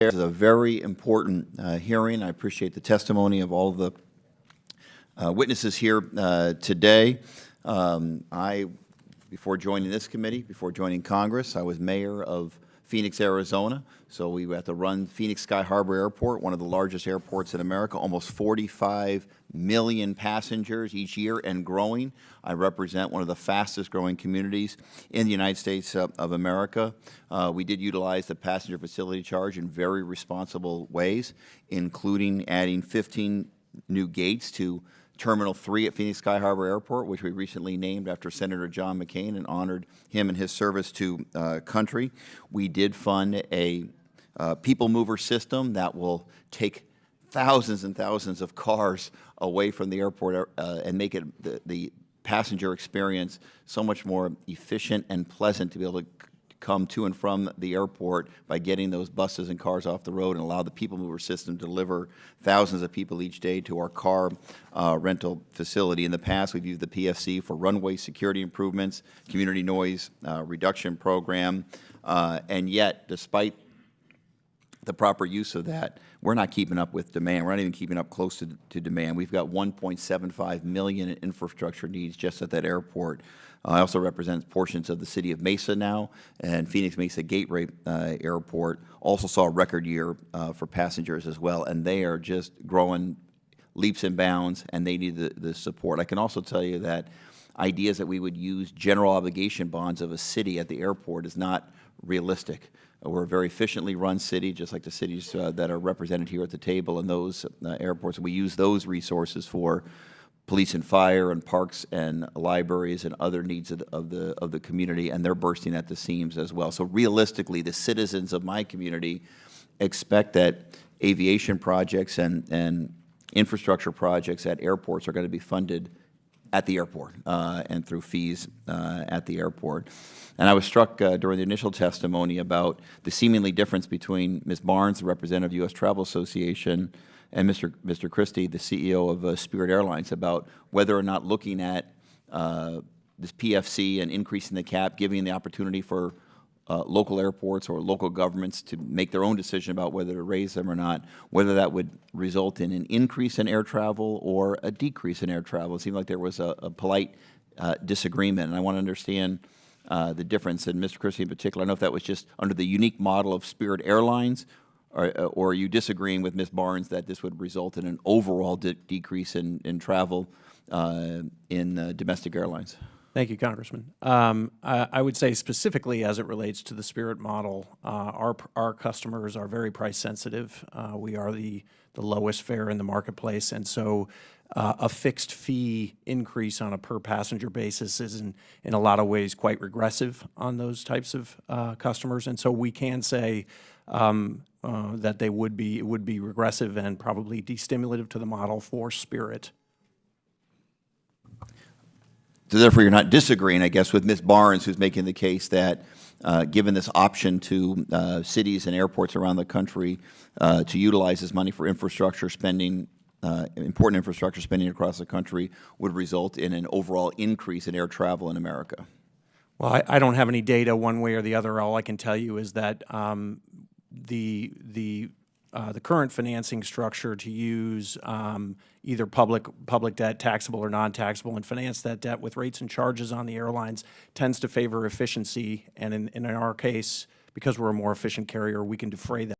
This is a very important hearing. I appreciate the testimony of all of the witnesses here today. Before joining this committee, before joining Congress, I was mayor of Phoenix, Arizona. So we had to run Phoenix Sky Harbor Airport, one of the largest airports in America, almost 45 million passengers each year and growing. I represent one of the fastest growing communities in the United States of America. We did utilize the passenger facility charge in very responsible ways, including adding 15 new gates to Terminal 3 at Phoenix Sky Harbor Airport, which we recently named after Senator John McCain and honored him and his service to country. We did fund a people mover system that will take thousands and thousands of cars away from the airport and make it the passenger experience so much more efficient and pleasant to be able to come to and from the airport by getting those buses and cars off the road and allow the people mover system to deliver thousands of people each day to our car rental facility. In the past, we've used the PFC for runway security improvements, community noise reduction program, and yet, despite the proper use of that, we're not keeping up with demand. We're not even keeping up close to demand. We've got 1.75 million in infrastructure needs just at that airport. I also represent portions of the city of Mesa now, and Phoenix Mesa Gateway Airport also saw a record year for passengers as well, and they are just growing leaps and bounds, and they need the support. I can also tell you that ideas that we would use general obligation bonds of a city at the airport is not realistic. We're a very efficiently run city, just like the cities that are represented here at the table in those airports. We use those resources for police and fire and parks and libraries and other needs of the community, and they're bursting at the seams as well. So realistically, the citizens of my community expect that aviation projects and infrastructure projects at airports are going to be funded at the airport and through fees at the airport. And I was struck during the initial testimony about the seemingly difference between Ms. Barnes, the representative of U.S. Travel Association, and Mr. Christie, the CEO of Spirit Airlines, about whether or not looking at this PFC and increasing the cap, giving the opportunity for local airports or local governments to make their own decision about whether to raise them or not, whether that would result in an increase in air travel or a decrease in air travel. It seemed like there was a polite disagreement, and I want to understand the difference. And Mr. Christie in particular, I don't know if that was just under the unique model of Spirit Airlines, or are you disagreeing with Ms. Barnes that this would result in an overall decrease in travel in domestic airlines? Thank you, Congressman. I would say specifically as it relates to the Spirit model, our customers are very price sensitive. We are the lowest fare in the marketplace, and so a fixed fee increase on a per passenger basis is in a lot of ways quite regressive on those types of customers, and so we can say that it would be regressive and probably destimulative to the model for Spirit. So therefore, you're not disagreeing, I guess, with Ms. Barnes, who's making the case that given this option to cities and airports around the country to utilize this money for infrastructure spending, important infrastructure spending across the country, would result in an overall increase in air travel in America. Well, I don't have any data one way or the other. All I can tell you is that the current financing structure to use either public debt, taxable or non-taxable, and finance that debt with rates and charges on the airlines tends to favor efficiency. And in our case, because we're a more efficient carrier, we can defray that.